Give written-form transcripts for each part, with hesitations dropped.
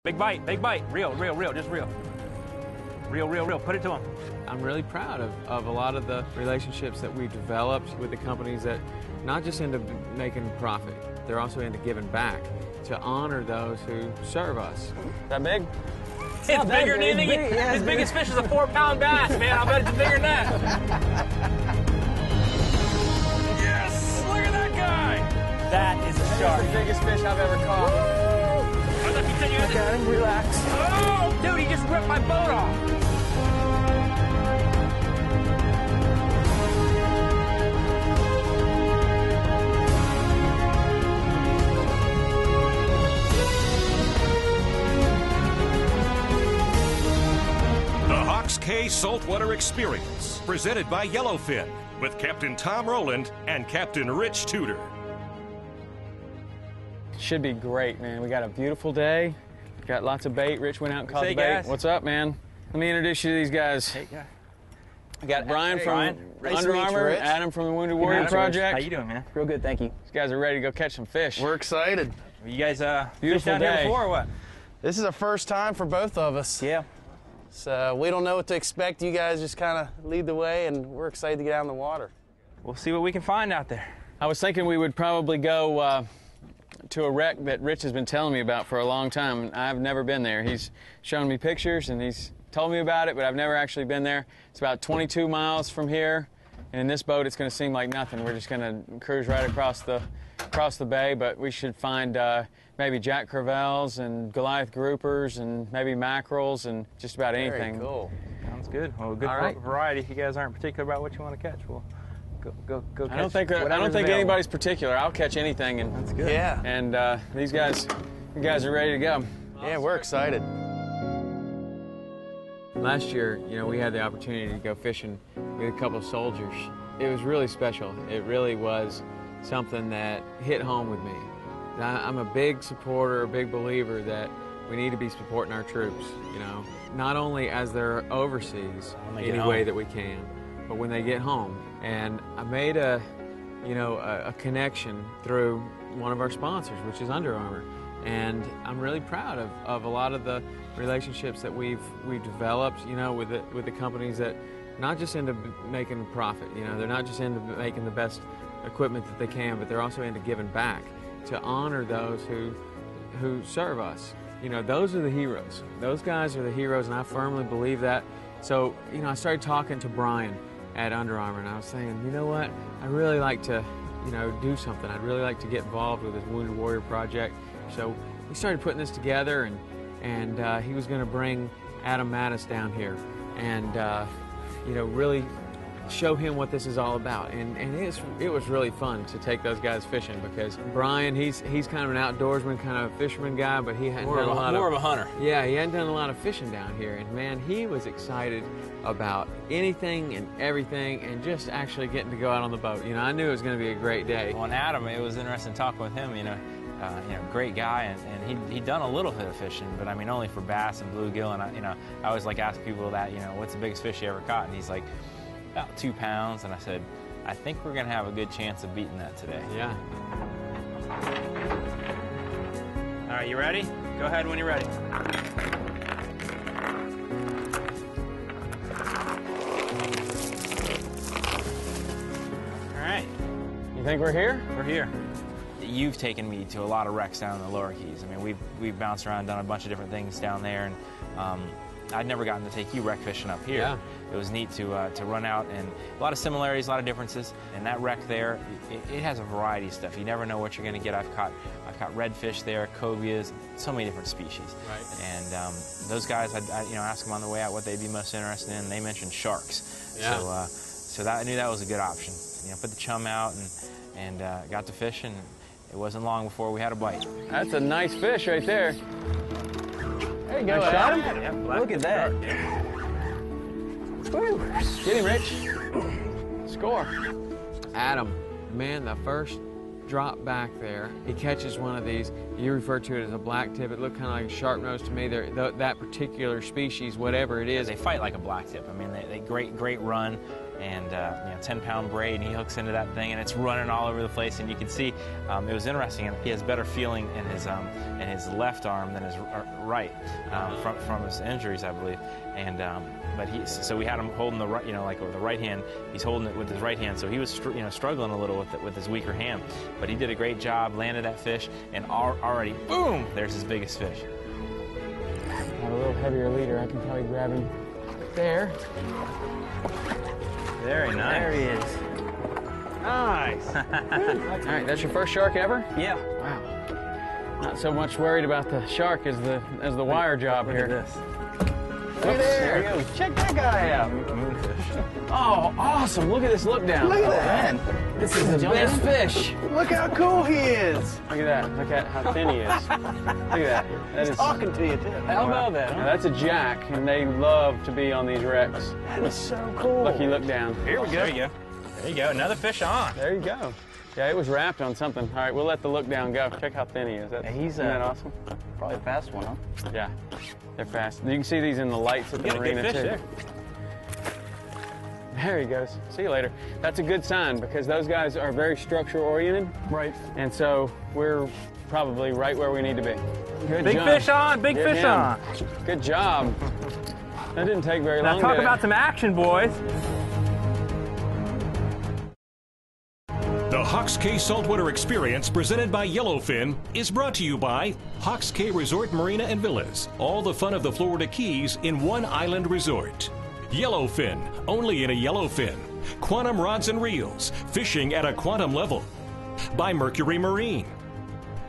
Big bite, real, just real. Real, put it to him. I'm really proud of a lot of the relationships that we've developed with the companies that not just into making profit, they're also into giving back to honor those who serve us. Is that big? It's bigger than anything. His biggest fish is a 4-pound bass, man. I bet it's bigger than that. Yes! Look at that guy! That is a shark. That's the biggest fish I've ever caught. I thought you said you had Got him, relax. Oh, dude, he just ripped my boat off. K Saltwater Experience, presented by Yellowfin, with Captain Tom Rowland and Captain Rich Tudor. Should be great, man. We got a beautiful day. Got lots of bait. Rich went out and caught the bait. Guys. What's up, man? Let me introduce you to these guys. Hey, guy. I got Brian from Nice Under Armour, Rich. Adam from the Wounded Warrior Project. How you doing, man? Real good, thank you. These guys are ready to go catch some fish. We're excited. You guys Beautiful fished down day. here before or what? This is our first time for both of us. Yeah. So we don't know what to expect. You guys just kind of lead the way, and we're excited to get out in the water. We'll see what we can find out there. I was thinking we would probably go to a wreck that Rich has been telling me about for a long time. I've never been there. He's shown me pictures and he's told me about it, but I've never actually been there. It's about 22 miles from here, and in this boat it's going to seem like nothing. We're just going to cruise right across the bay, but we should find maybe Jack Crevalles and Goliath groupers and maybe mackerels and just about anything. Very cool. Sounds good. Well, good variety. If you guys aren't particular about what you want to catch, we'll go catch. I don't think anybody's particular. I'll catch anything, and that's good. Yeah. And you guys are ready to go. Yeah, we're excited. Last year, we had the opportunity to go fishing with a couple of soldiers. It was really special. It really was something that hit home with me. I'm a big supporter, a big believer that we need to be supporting our troops, not only as they're overseas any way that we can, but when they get home. And I made a connection through one of our sponsors, which is Under Armour. And I'm really proud of a lot of the relationships that we've developed, with the companies that not just into making profit, they're not just into making the best equipment that they can, but they're also into giving back to honor those who serve us. Those are the heroes. Those guys are the heroes, and I firmly believe that. So, I started talking to Brian at Under Armour, and I was saying, you know what, I'd really like to, do something. I'd really like to get involved with this Wounded Warrior Project. So we started putting this together, and he was going to bring Adam Mattis down here and, really show him what this is all about. And it was really fun to take those guys fishing, because Brian, he's kind of an outdoorsman, kind of a fisherman guy, but he hadn't done a lot more of a hunter. Yeah, he hadn't done a lot of fishing down here. And man, he was excited about anything and everything, and just actually getting to go out on the boat. I knew it was going to be a great day. Well, and Adam, it was interesting talking with him. Great guy, and he'd done a little bit of fishing, but I mean only for bass and bluegill. And I always like ask people that, what's the biggest fish you ever caught? And he's like, about 2 pounds. And I said, I think we're gonna have a good chance of beating that today. Yeah. All right, you ready? Go ahead when you're ready. All right. You think we're here? We're here. You've taken me to a lot of wrecks down in the Lower Keys. I mean, we've bounced around, done a bunch of different things down there, and I'd never gotten to take you wreck fishing up here. Yeah. It was neat to run out, and a lot of similarities, a lot of differences. And that wreck there, it has a variety of stuff. You never know what you're going to get. I've caught redfish there, cobias, so many different species. Right. And those guys, I asked them on the way out what they'd be most interested in. And they mentioned sharks. Yeah. So I knew that was a good option. Put the chum out and got to fishing. It wasn't long before we had a bite. That's a nice fish right there. There you go, Nice Adam. shot. Yeah, Look at that. Woo. Get him, Rich. Score. Adam, man, the first drop back there, he catches one of these. You refer to it as a black tip. It looked kind of like a sharp nose to me. That particular species, whatever it is. They fight like a black tip. I mean, they great run. and 10-pound braid, and he hooks into that thing, and it's running all over the place. And you can see it was interesting. And he has better feeling in his left arm than his right from his injuries, I believe. And so we had him holding the right, like with the right hand. He's holding it with his right hand, so he was struggling a little with his weaker hand. But he did a great job, landed that fish, and already, boom! There's his biggest fish. Got a little heavier leader. I can probably grab him there. Very nice. There he is. Nice. All right, that's your first shark ever? Yeah. Wow. Not so much worried about the shark as the wire job here. Look at this. Look there. There he goes. Check that guy out. Moonfish. Oh, awesome. Look at this look down. Look at that. This is the best fish. Look how cool he is. Look at that. Look at how thin he is. Look at that. That is Talking to you, too. How about that? Now, that's a jack, and they love to be on these wrecks. That is so cool. Look, you look down. Here we go. There you go. There you go. Another fish on. There you go. Yeah, it was wrapped on something. All right, we'll let the look down go. Check how thin he is. Isn't that awesome? Probably a fast one, huh? Yeah, they're fast. You can see these in the lights at the marina, good fish too. there. There he goes. See you later. That's a good sign because those guys are very structure-oriented. Right. And so we're probably right where we need to be. Good Big job. fish on. Big Get fish him. on. Good job. That didn't take very Now long. talk did it? about some action, boys. The Hawks Cay Saltwater Experience, presented by Yellowfin, is brought to you by Hawks Cay Resort Marina and Villas. All the fun of the Florida Keys in one island resort. Yellowfin, only in a Yellowfin. Quantum rods and reels, fishing at a quantum level. By Mercury Marine.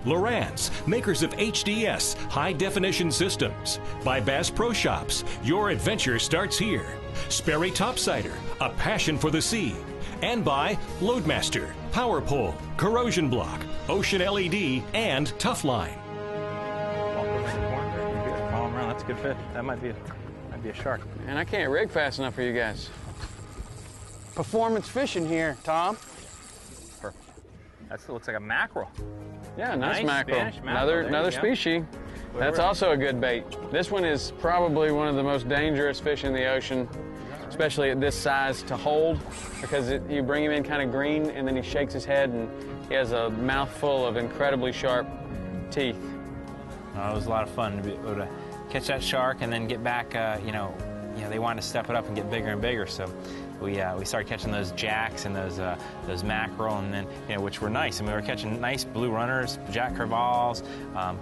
Lowrance, makers of HDS, high-definition systems. By Bass Pro Shops, your adventure starts here. Sperry Topsider, a passion for the sea. And by Loadmaster, Power Pole, Corrosion Block, Ocean LED, and Tough Line. Follow him around. That's a good fish. That might be a shark. And I can't rig fast enough for you guys. Performance fishing here, Tom. Perfect. That looks like a mackerel. Yeah, nice Nice mackerel. Spanish mackerel. There Another you go. species. That's also a good bait. This one is probably one of the most dangerous fish in the ocean, especially at this size to hold, because you bring him in kind of green and then he shakes his head and he has a mouthful of incredibly sharp teeth. It was a lot of fun to be able to catch that shark and then get back. They wanted to step it up and get bigger and bigger, so we started catching those jacks and those mackerel, and then which were nice. And we were catching nice blue runners, jack crevalles,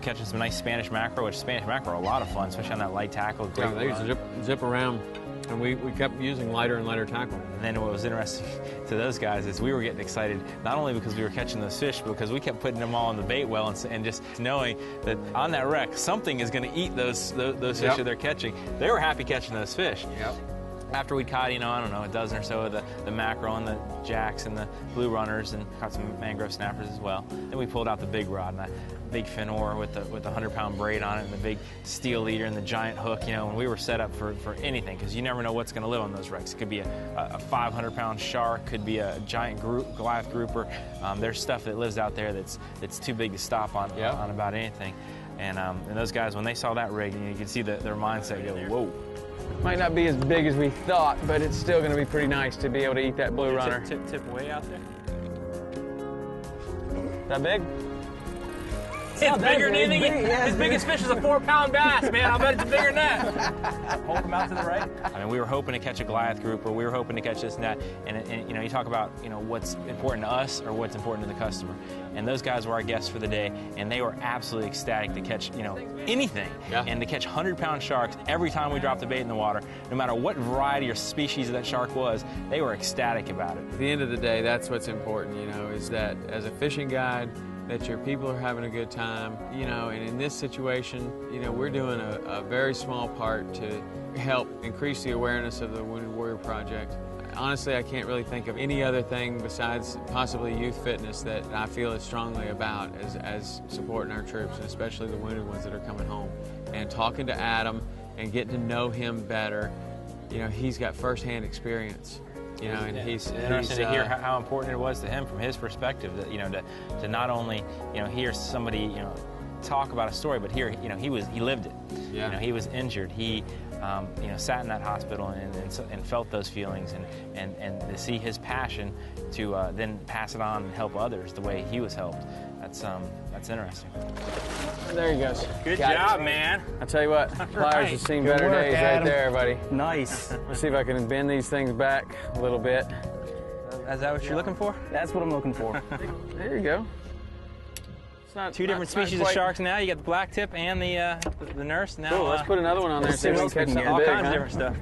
catching some nice Spanish mackerel, which Spanish mackerel are a lot of fun, especially on that light tackle. Great They used to zip around, and we kept using lighter and lighter tackle. And then what was interesting to those guys is we were getting excited not only because we were catching those fish, but because we kept putting them all in the bait well and just knowing that on that wreck something is going to eat those fish that they're catching. They were happy catching those fish. Yep. After we caught, I don't know, a dozen or so of the mackerel and the jacks and the blue runners, and caught some mangrove snappers as well. Then we pulled out the big rod, and that big fin oar with the 100-pound braid on it, and the big steel leader and the giant hook. And we were set up for anything, because you never know what's going to live on those wrecks. It could be a 500-pound shark, could be a giant Goliath grouper. There's stuff that lives out there that's too big to stop on about anything. And those guys, when they saw that rig, you could see their mindset go, whoa. Might not be as big as we thought, but it's still going to be pretty nice to be able to eat that blue runner. Tip way out there. That big? It's bigger than anything. His biggest fish is a 4-pound bass, man. I'll bet it's bigger than that. Hold him out to the right. I mean, we were hoping to catch a Goliath grouper. We were hoping to catch this and that. And you talk about, what's important to us or what's important to the customer. And those guys were our guests for the day, and they were absolutely ecstatic to catch, anything. Yeah. And to catch 100-pound sharks every time we dropped the bait in the water, no matter what variety or species of that shark was, they were ecstatic about it. At the end of the day, that's what's important, is that as a fishing guide, that your people are having a good time, and in this situation, we're doing a very small part to help increase the awareness of the Wounded Warrior Project. Honestly, I can't really think of any other thing besides possibly youth fitness that I feel as strongly about as supporting our troops, and especially the wounded ones that are coming home. And talking to Adam and getting to know him better, he's got firsthand experience. And he's interesting to hear how important it was to him from his perspective that to not only hear somebody talk about a story, but here, he lived it. Yeah. He was injured. He, sat in that hospital and felt those feelings, and to see his passion to then pass it on and help others the way he was helped. That's interesting. There he goes. Good job, man. I'll tell you what, pliers have seen better work, days Adam. right there, buddy. Nice. Let's see if I can bend these things back a little bit. Is that what you're looking for? That's what I'm looking for. There you go. It's not, Two different species of sharks now. You got the black tip and the nurse. Now, Cool, let's put another one on there and see if we can catch something all big, kinds huh? of different stuff.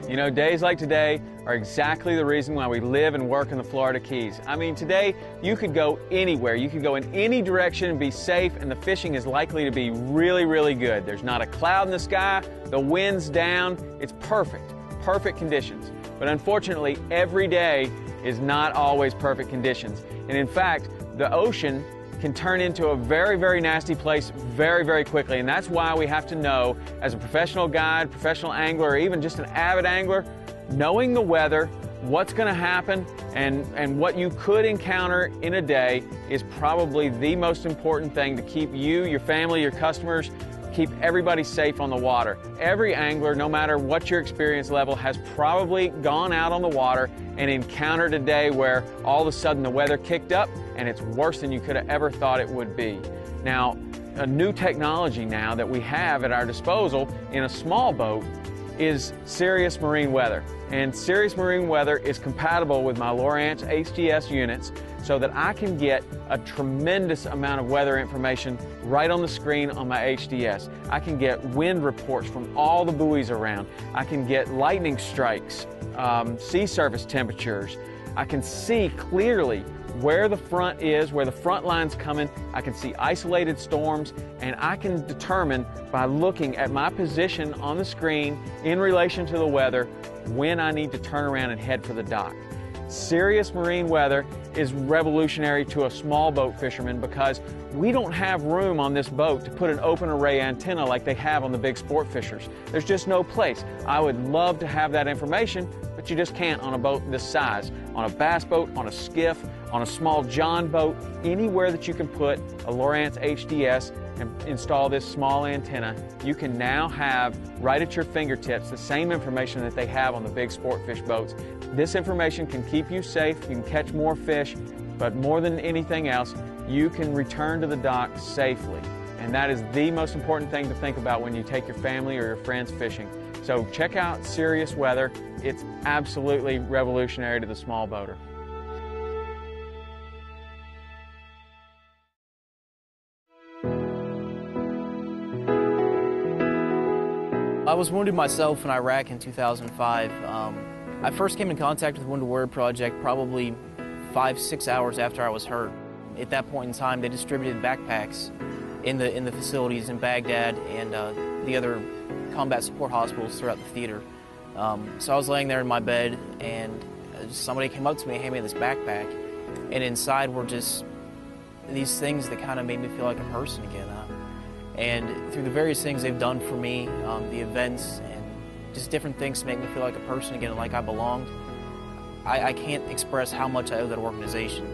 You know, days like today are exactly the reason why we live and work in the Florida Keys. I mean, today you could go anywhere. You could go in any direction and be safe, and the fishing is likely to be really, really good. There's not a cloud in the sky, the wind's down. It's perfect, perfect conditions. But unfortunately, every day is not always perfect conditions. And in fact, the ocean can turn into a very, very nasty place very, very quickly. And that's why we have to know, as a professional guide, professional angler, or even just an avid angler, knowing the weather, what's going to happen, and what you could encounter in a day is probably the most important thing to keep you, your family, your customers, keep everybody safe on the water. Every angler, no matter what your experience level, has probably gone out on the water and encountered a day where all of a sudden the weather kicked up and it's worse than you could have ever thought it would be. Now, a new technology now that we have at our disposal in a small boat is Sirius Marine Weather. And Sirius Marine Weather is compatible with my Lowrance HDS units so that I can get a tremendous amount of weather information right on the screen on my HDS. I can get wind reports from all the buoys around. I can get lightning strikes, sea surface temperatures. I can see clearly where the front is, where the front line's coming. I can see isolated storms, and I can determine by looking at my position on the screen in relation to the weather when I need to turn around and head for the dock. Sirius Marine Weather is revolutionary to a small boat fisherman because we don't have room on this boat to put an open array antenna like they have on the big sport fishers. There's just no place. I would love to have that information, but you just can't on a boat this size. On a bass boat, on a skiff, on a small John boat, anywhere that you can put a Lowrance HDS and install this small antenna, you can now have right at your fingertips the same information that they have on the big sport fish boats. This information can keep you safe, you can catch more fish, but more than anything else, you can return to the dock safely. And that is the most important thing to think about when you take your family or your friends fishing. So check out Sirius Weather. It's absolutely revolutionary to the small boater. I was wounded myself in Iraq in 2005. I first came in contact with the Wounded Warrior Project probably 5-6 hours after I was hurt. At that point in time, they distributed backpacks in the facilities in Baghdad and the other combat support hospitals throughout the theater. So I was laying there in my bed, and somebody came up to me and handed me this backpack, and inside were just these things that kind of made me feel like a person again. And through the various things they've done for me, the events and just different things to make me feel like a person again, like I belonged, I can't express how much I owe that organization.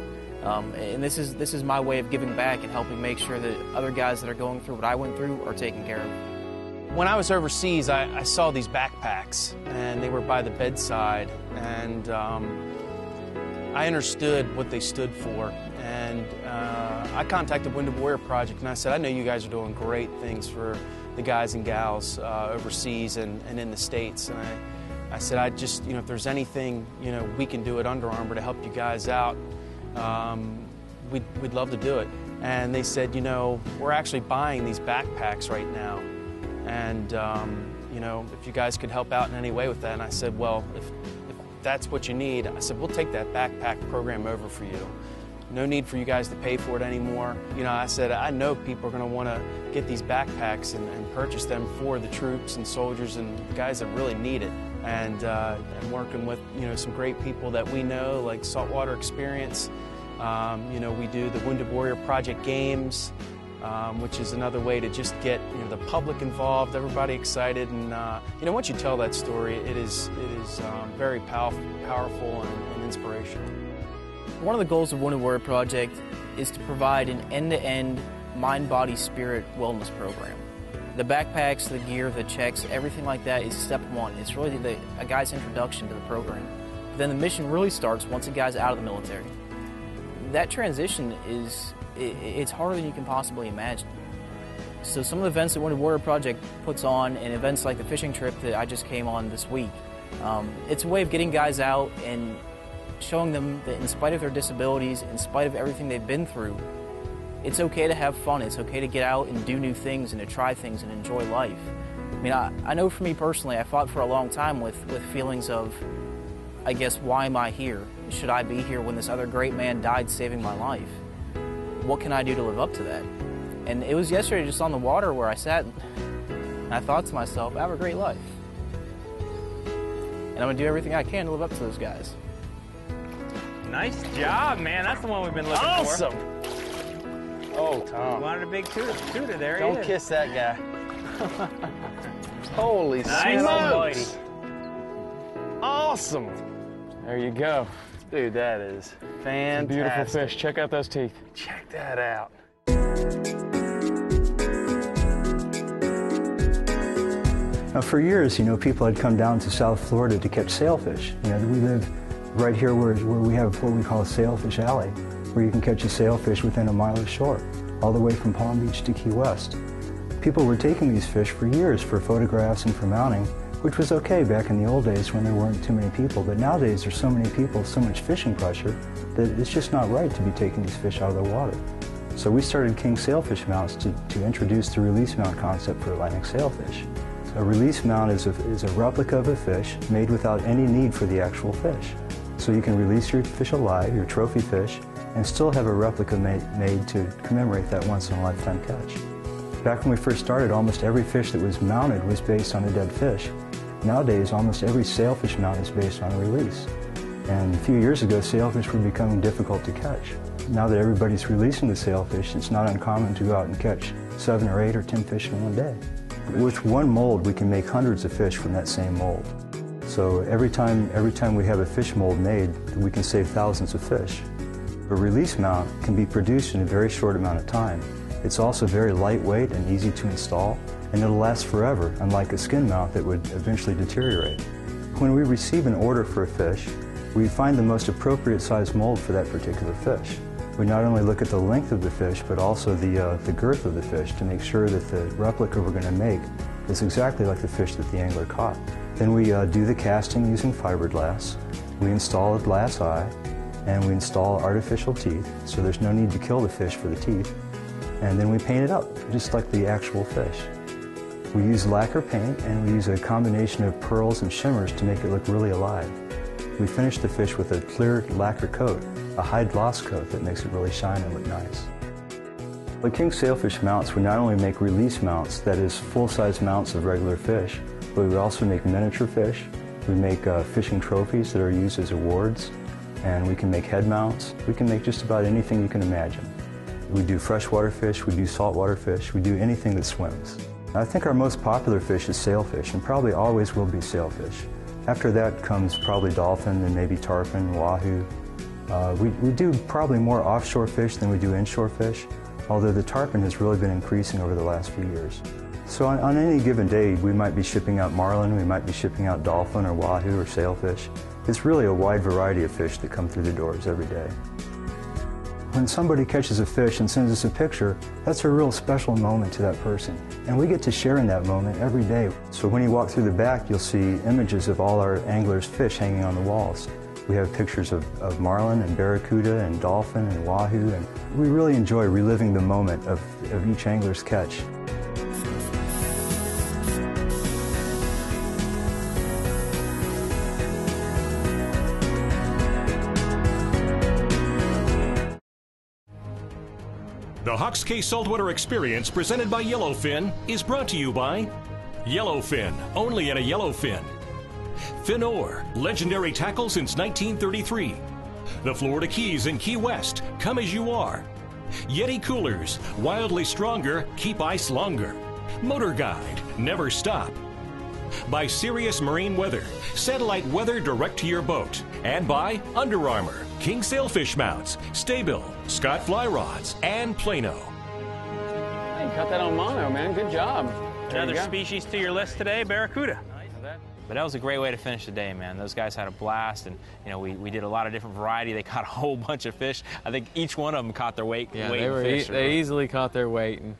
And this is my way of giving back and helping make sure that other guys that are going through what I went through are taken care of. When I was overseas, I saw these backpacks, and they were by the bedside, and I understood what they stood for. And I contacted Wounded Warrior Project, and I said, I know you guys are doing great things for the guys and gals overseas and in the States. And I said, I just, if there's anything, we can do at Under Armour to help you guys out, we'd love to do it. And they said, we're actually buying these backpacks right now. And, if you guys could help out in any way with that. And I said, well, if that's what you need, I said, we'll take that backpack program over for you. No need for you guys to pay for it anymore. I said, I know people are going to want to get these backpacks and purchase them for the troops and soldiers and the guys that really need it. And I'm working with, some great people that we know, like Saltwater Experience. We do the Wounded Warrior Project games. which is another way to just get the public involved, everybody excited, and once you tell that story, it is very powerful and inspirational. One of the goals of Wounded Warrior Project is to provide an end-to-end mind, body, spirit wellness program. The backpacks, the gear, the checks, everything like that is step one. It's really a guy's introduction to the program. But then the mission really starts once a guy's out of the military. That transition it's harder than you can possibly imagine. So some of the events that Wounded Warrior Project puts on, and events like the fishing trip that I just came on this week, it's a way of getting guys out and showing them that in spite of their disabilities, in spite of everything they've been through, it's okay to have fun, it's okay to get out and do new things and to try things and enjoy life. I mean, I know for me personally, I fought for a long time with feelings of, I guess, why am I here? Should I be here when this other great man died saving my life? What can I do to live up to that? And it was yesterday just on the water where I sat and I thought to myself, I have a great life. And I'm gonna do everything I can to live up to those guys. Nice job, man. That's the one we've been looking Awesome. for. Oh, Tom. You wanted a big tutor there. Don't kiss that guy. Holy Nice. smokes. Awesome. There you go. Dude, that is fantastic. Beautiful fish. Check out those teeth. Check that out. Now, for years, people had come down to South Florida to catch sailfish. We live right here where we have what we call a sailfish alley, where you can catch a sailfish within a mile of shore, all the way from Palm Beach to Key West. People were taking these fish for years for photographs and for mounting, which was okay back in the old days when there weren't too many people. But nowadays there's so many people, so much fishing pressure, that it's just not right to be taking these fish out of the water. So we started King Sailfish mounts to introduce the release mount concept for Atlantic sailfish. A release mount is a replica of a fish made without any need for the actual fish. So you can release your fish alive, your trophy fish, and still have a replica made to commemorate that once-in-a-lifetime catch. Back when we first started, almost every fish that was mounted was based on a dead fish. Nowadays, almost every sailfish mount is based on a release. And a few years ago, sailfish were becoming difficult to catch. Now that everybody's releasing the sailfish, it's not uncommon to go out and catch 7 or 8 or 10 fish in one day. With one mold, we can make hundreds of fish from that same mold. So every time we have a fish mold made, we can save thousands of fish. A release mount can be produced in a very short amount of time. It's also very lightweight and easy to install, and it'll last forever, unlike a skin mount that would eventually deteriorate. When we receive an order for a fish, we find the most appropriate size mold for that particular fish. We not only look at the length of the fish, but also the girth of the fish to make sure that the replica we're going to make is exactly like the fish that the angler caught. Then we do the casting using fiberglass. We install a glass eye, and we install artificial teeth, so there's no need to kill the fish for the teeth. And then we paint it up, just like the actual fish. We use lacquer paint, and we use a combination of pearls and shimmers to make it look really alive. We finish the fish with a clear lacquer coat, a high gloss coat that makes it really shine and look nice. With King Sailfish mounts, we not only make release mounts, that is full-size mounts of regular fish, but we also make miniature fish. We make fishing trophies that are used as awards, and we can make head mounts. We can make just about anything you can imagine. We do freshwater fish, we do saltwater fish, we do anything that swims. I think our most popular fish is sailfish, and probably always will be sailfish. After that comes probably dolphin and maybe tarpon, wahoo. We do probably more offshore fish than we do inshore fish, although the tarpon has really been increasing over the last few years. So on any given day, we might be shipping out marlin, we might be shipping out dolphin or wahoo or sailfish. It's really a wide variety of fish that come through the doors every day. When somebody catches a fish and sends us a picture, that's a real special moment to that person. And we get to share in that moment every day. So when you walk through the back, you'll see images of all our anglers' fish hanging on the walls. We have pictures of marlin and barracuda and dolphin and wahoo, and we really enjoy reliving the moment of each angler's catch. The Hawks Cay Saltwater Experience, presented by Yellowfin, is brought to you by Yellowfin, only at a Yellowfin. Finor, legendary tackle since 1933. The Florida Keys in Key West, come as you are. Yeti coolers, wildly stronger, keep ice longer. Motor Guide, never stop. By Sirius Marine Weather, satellite weather direct to your boat. And by Under Armour, King Sailfish mounts, Staybill, Scott fly rods, and Plano. Hey, cut that on mono, man. Good job. Another species to your list today, barracuda. But that was a great way to finish the day, man. Those guys had a blast, and we did a lot of different variety. They caught a whole bunch of fish. I think each one of them caught their weight. Yeah, weight they easily caught their weight, and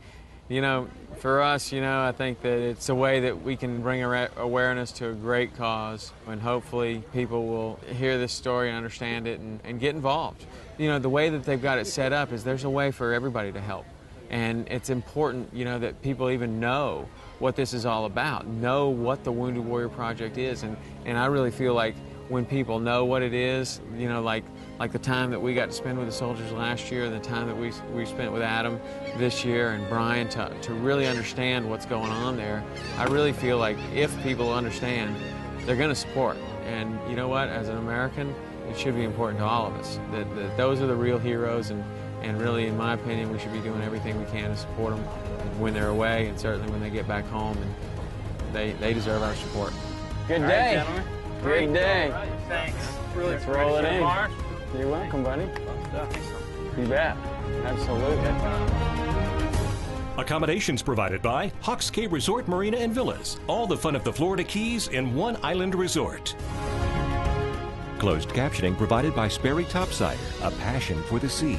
for us, I think that it's a way that we can bring awareness to a great cause, and hopefully people will hear this story and understand it and get involved. The way that they've got it set up is there's a way for everybody to help, and it's important, that people even know what this is all about, know what the Wounded Warrior Project is, and I really feel like when people know what it is, like the time that we got to spend with the soldiers last year, and the time that we spent with Adam this year and Brian to really understand what's going on there, I really feel like if people understand, they're going to support. And you know what, as an American, it should be important to all of us that those are the real heroes, and really, in my opinion, we should be doing everything we can to support them when they're away, and certainly when they get back home, and they deserve our support. Good day. All right, gentlemen. Great day. Right, thanks. Really Let's roll it in. Far. You're welcome, buddy. You bet. Absolutely. Accommodations provided by Hawks Cay Resort Marina and Villas. All the fun of the Florida Keys in one island resort. Closed captioning provided by Sperry Topsider, a passion for the sea.